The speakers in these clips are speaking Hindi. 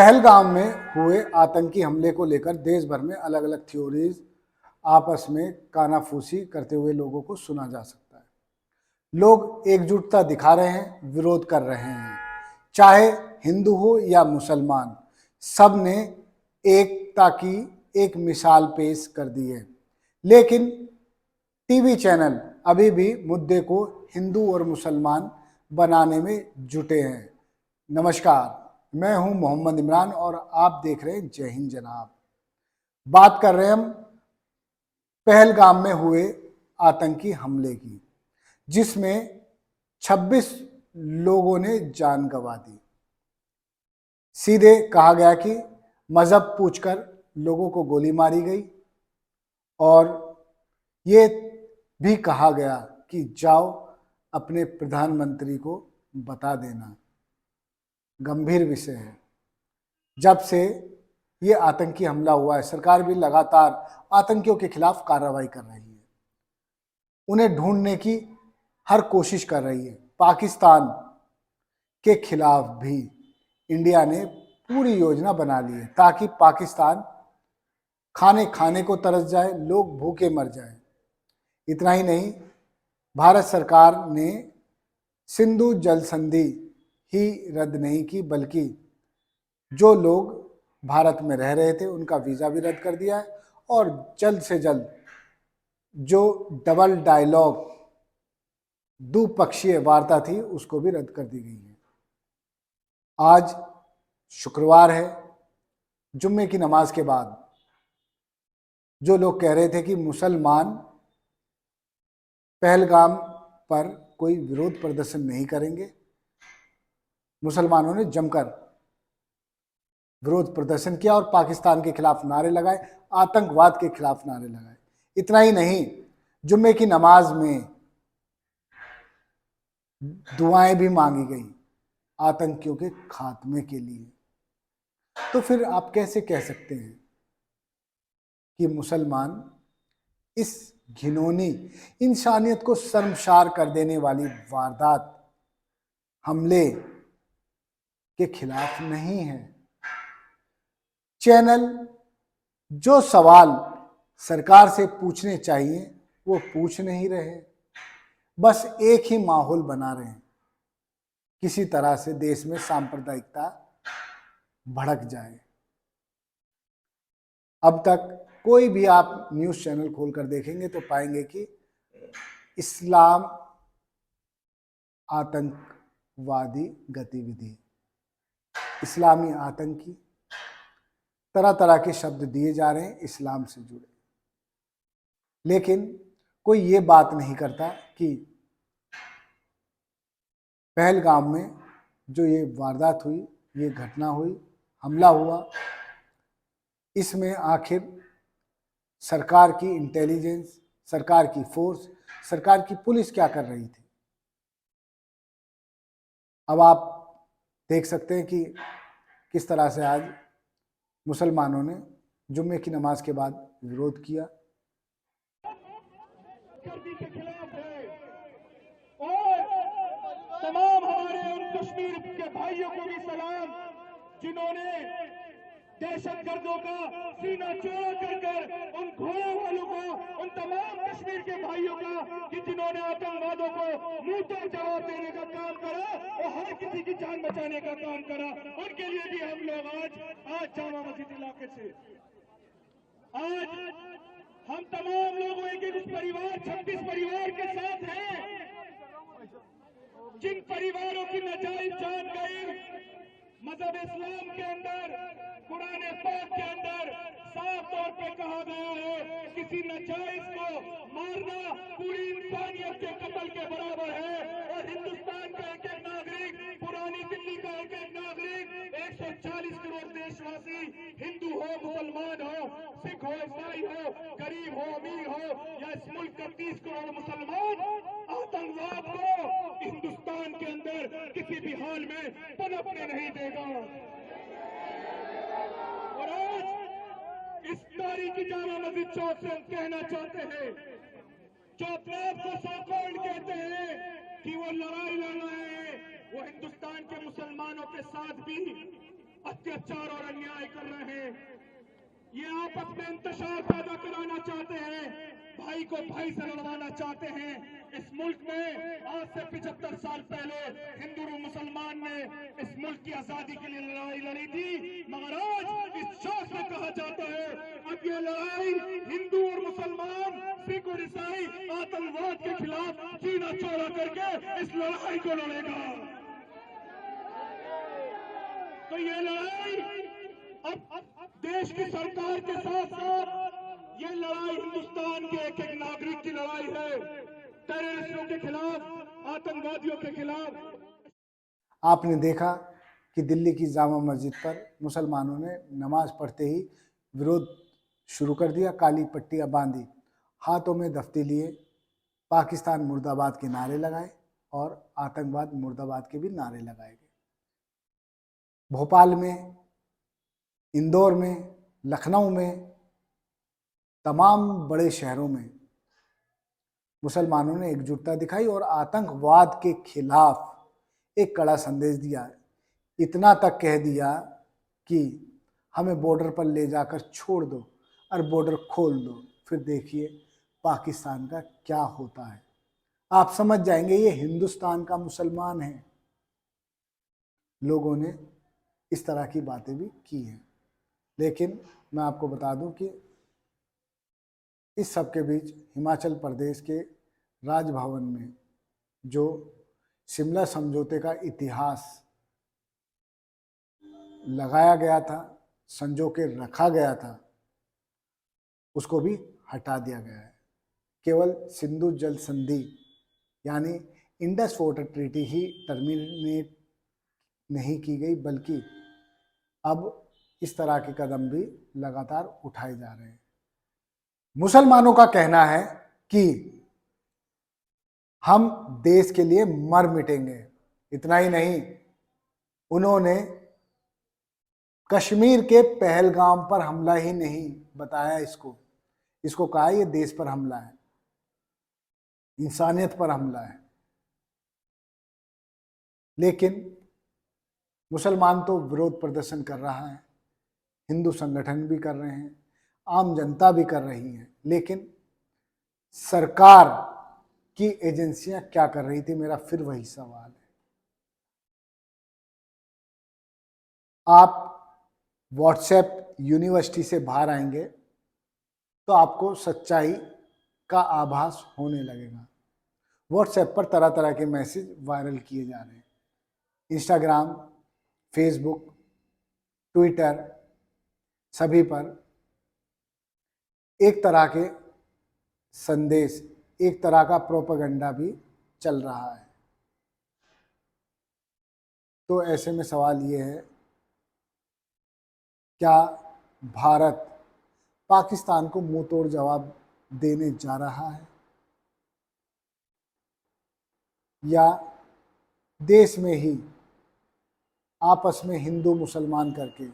पहलगाम में हुए आतंकी हमले को लेकर देश भर में अलग अलग थ्योरीज आपस में कानाफूसी करते हुए लोगों को सुना जा सकता है। लोग एकजुटता दिखा रहे हैं, विरोध कर रहे हैं, चाहे हिंदू हो या मुसलमान, सब ने एकता की एक मिसाल पेश कर दी है। लेकिन टीवी चैनल अभी भी मुद्दे को हिंदू और मुसलमान बनाने में जुटे हैं। नमस्कार, मैं हूं मोहम्मद इमरान और आप देख रहे हैं जय हिंद जनाब। बात कर रहे हैं हम पहलगाम में हुए आतंकी हमले की, जिसमें 26 लोगों ने जान गंवा दी। सीधे कहा गया कि मजहब पूछकर लोगों को गोली मारी गई और ये भी कहा गया कि जाओ अपने प्रधानमंत्री को बता देना। गंभीर विषय है। जब से ये आतंकी हमला हुआ है, सरकार भी लगातार आतंकियों के खिलाफ कार्रवाई कर रही है, उन्हें ढूंढने की हर कोशिश कर रही है। पाकिस्तान के खिलाफ भी इंडिया ने पूरी योजना बना ली है ताकि पाकिस्तान खाने खाने को तरस जाए, लोग भूखे मर जाए। इतना ही नहीं, भारत सरकार ने सिंधु जल संधि ही रद्द नहीं की, बल्कि जो लोग भारत में रह रहे थे उनका वीज़ा भी रद्द कर दिया है और जल्द से जल्द जो डबल डायलॉग द्विपक्षीय वार्ता थी उसको भी रद्द कर दी गई है। आज शुक्रवार है। जुम्मे की नमाज के बाद जो लोग कह रहे थे कि मुसलमान पहलगाम पर कोई विरोध प्रदर्शन नहीं करेंगे, मुसलमानों ने जमकर विरोध प्रदर्शन किया और पाकिस्तान के खिलाफ नारे लगाए, आतंकवाद के खिलाफ नारे लगाए। इतना ही नहीं, जुम्मे की नमाज में दुआएं भी मांगी गई आतंकियों के खात्मे के लिए। तो फिर आप कैसे कह सकते हैं कि मुसलमान इस घिनौनी, इंसानियत को शर्मसार कर देने वाली वारदात हमले के खिलाफ नहीं है? चैनल जो सवाल सरकार से पूछने चाहिए वो पूछ नहीं रहे, बस एक ही माहौल बना रहे हैं, किसी तरह से देश में सांप्रदायिकता भड़क जाए। अब तक कोई भी आप न्यूज़ चैनल खोलकर देखेंगे तो पाएंगे कि इस्लाम आतंकवादी गतिविधि, इस्लामी आतंकी, तरह तरह के शब्द दिए जा रहे हैं इस्लाम से जुड़े। लेकिन कोई ये बात नहीं करता कि पहलगाम में जो ये वारदात हुई, ये घटना हुई, हमला हुआ, इसमें आखिर सरकार की इंटेलिजेंस, सरकार की फोर्स, सरकार की पुलिस क्या कर रही थी? अब आप देख सकते हैं कि किस तरह से आज मुसलमानों ने जुम्मे की नमाज के बाद विरोध किया। के खिलाफ है और तमाम हमारे उन कश्मीर के भाइयों को भी सलाम जिन्होंने दहशतगर्दों का सीना चौड़ा कर उन घोड़ों वालों को, उन तमाम कश्मीर के भाइयों का कि जिन्होंने आतंकवादों को मुंह तोड़ जवाब देने का काम करा और हर किसी की जान बचाने का काम करा, उनके लिए भी हम लोग आज जामा मस्जिद इलाके से आज हम तमाम लोग एक एक परिवार 26 परिवार के साथ हैं, जिन परिवारों की नजायज जान गई। मजहब इस्लाम के अंदर, कुरान पाक के अंदर साफ तौर पे कहा गया है किसी नजायज को मारना पूरी इंसानियत के कत्ल के बराबर है। और हिंदुस्तान का एक एक नागरिक, पुरानी दिल्ली का एक एक नागरिक, 140 करोड़ देशवासी, हिंदू हो, मुसलमान हो, सिख हो, ईसाई हो, गरीब हो, अमीर हो, या इस मुल्क का 30 करोड़ मुसलमान आतंकवाद को हिंदुस्तान के अंदर किसी भी हाल में पनपने नहीं देगा। और आज इस तारीखी जामा मस्जिद चौक से हम कहना चाहते हैं, जो अपने आप को सो-कॉल्ड कहते हैं कि वो लड़ाई लड़ रहे हैं, वो हिंदुस्तान के मुसलमानों के साथ भी अत्याचार और अन्याय कर रहे हैं। ये आपस में इंतशार पैदा कराना चाहते हैं, भाई को भाई से लड़वाना चाहते हैं। इस मुल्क में आज से 75 साल पहले हिंदू और मुसलमान ने इस मुल्क की आजादी के लिए लड़ाई लड़ी थी, मगर आज इस शौक से कहा जाता है अब ये लड़ाई हिंदू और मुसलमान, सिख और ईसाई आतंकवाद के खिलाफ सीना चौड़ा करके इस लड़ाई को लड़ेगा। तो ये लड़ाई अब देश की सरकार के साथ साथ ये लड़ाई हिंदुस्तान के एक एक नागरिक की लड़ाई है, टेररिस्टों के खिलाफ, आतंकवादियों के खिलाफ। आपने देखा कि दिल्ली की जामा मस्जिद पर मुसलमानों ने नमाज पढ़ते ही विरोध शुरू कर दिया, काली पट्टियां बांधी, हाथों में दफ्ती लिए, पाकिस्तान मुर्दाबाद के नारे लगाए और आतंकवाद मुर्दाबाद के भी नारे लगाए गए। भोपाल में, इंदौर में, लखनऊ में, तमाम बड़े शहरों में मुसलमानों ने एकजुटता दिखाई और आतंकवाद के खिलाफ एक कड़ा संदेश दिया। इतना तक कह दिया कि हमें बॉर्डर पर ले जाकर छोड़ दो और बॉर्डर खोल दो, फिर देखिए पाकिस्तान का क्या होता है। आप समझ जाएंगे ये हिंदुस्तान का मुसलमान है। लोगों ने इस तरह की बातें भी की हैं, लेकिन मैं आपको बता दूं कि इस सब के बीच हिमाचल प्रदेश के राजभवन में जो शिमला समझौते का इतिहास लगाया गया था, संजो के रखा गया था, उसको भी हटा दिया गया है। केवल सिंधु जल संधि यानी इंडस वाटर ट्रीटी ही टर्मिनेट नहीं की गई, बल्कि अब इस तरह के कदम भी लगातार उठाए जा रहे हैं। मुसलमानों का कहना है कि हम देश के लिए मर मिटेंगे। इतना ही नहीं, उन्होंने कश्मीर के पहलगाम पर हमला ही नहीं बताया इसको कहा ये देश पर हमला है, इंसानियत पर हमला है। लेकिन मुसलमान तो विरोध प्रदर्शन कर रहा है, हिंदू संगठन भी कर रहे हैं, आम जनता भी कर रही है, लेकिन सरकार की एजेंसियां क्या कर रही थी, मेरा फिर वही सवाल है। आप व्हाट्सएप यूनिवर्सिटी से बाहर आएंगे तो आपको सच्चाई का आभास होने लगेगा। व्हाट्सएप पर तरह तरह के मैसेज वायरल किए जा रहे हैं, इंस्टाग्राम, फेसबुक, ट्विटर, सभी पर एक तरह के संदेश, एक तरह का प्रोपेगेंडा भी चल रहा है। तो ऐसे में सवाल ये है, क्या भारत पाकिस्तान को मुंह तोड़ जवाब देने जा रहा है, या देश में ही आपस में हिंदू मुसलमान करके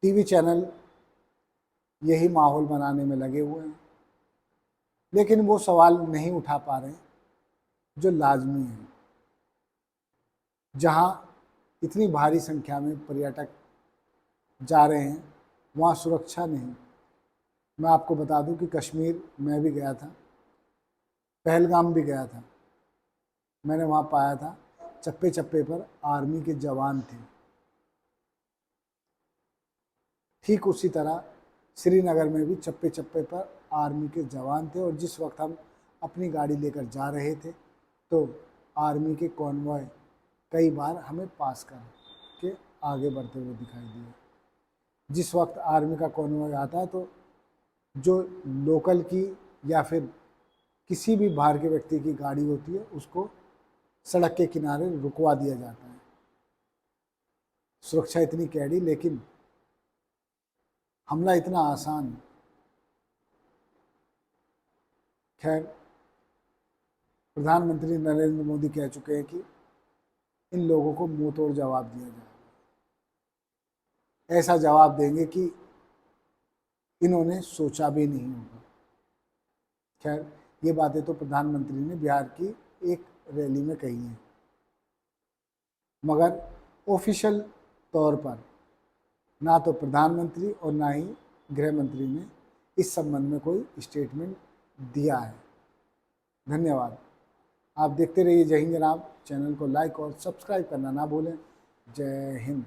टीवी चैनल यही माहौल बनाने में लगे हुए हैं, लेकिन वो सवाल नहीं उठा पा रहे जो लाजमी है। जहां इतनी भारी संख्या में पर्यटक जा रहे हैं वहाँ सुरक्षा नहीं। मैं आपको बता दूं कि कश्मीर मैं भी गया था, पहलगाम भी गया था। मैंने वहाँ पाया था चप्पे चप्पे पर आर्मी के जवान थे। ठीक उसी तरह श्रीनगर में भी चप्पे चप्पे पर आर्मी के जवान थे, और जिस वक्त हम अपनी गाड़ी लेकर जा रहे थे तो आर्मी के कॉन्वॉय कई बार हमें पास कर के आगे बढ़ते हुए दिखाई दिए। जिस वक्त आर्मी का कॉन्वॉय आता है तो जो लोकल की या फिर किसी भी बाहर के व्यक्ति की गाड़ी होती है उसको सड़क के किनारे रुकवा दिया जाता है। सुरक्षा इतनी कैडी, लेकिन हमला इतना आसान। खैर, प्रधानमंत्री नरेंद्र मोदी कह चुके हैं कि इन लोगों को मुंह तोड़ जवाब दिया जाएगा। ऐसा जवाब देंगे कि इन्होंने सोचा भी नहीं होगा। खैर, ये बातें तो प्रधानमंत्री ने बिहार की एक रैली में कही हैं, मगर ऑफिशियल तौर पर ना तो प्रधानमंत्री और ना ही गृह मंत्री ने इस संबंध में कोई स्टेटमेंट दिया है। धन्यवाद। आप देखते रहिए जय हिंद जनाब। चैनल को लाइक और सब्सक्राइब करना ना भूलें। जय हिंद।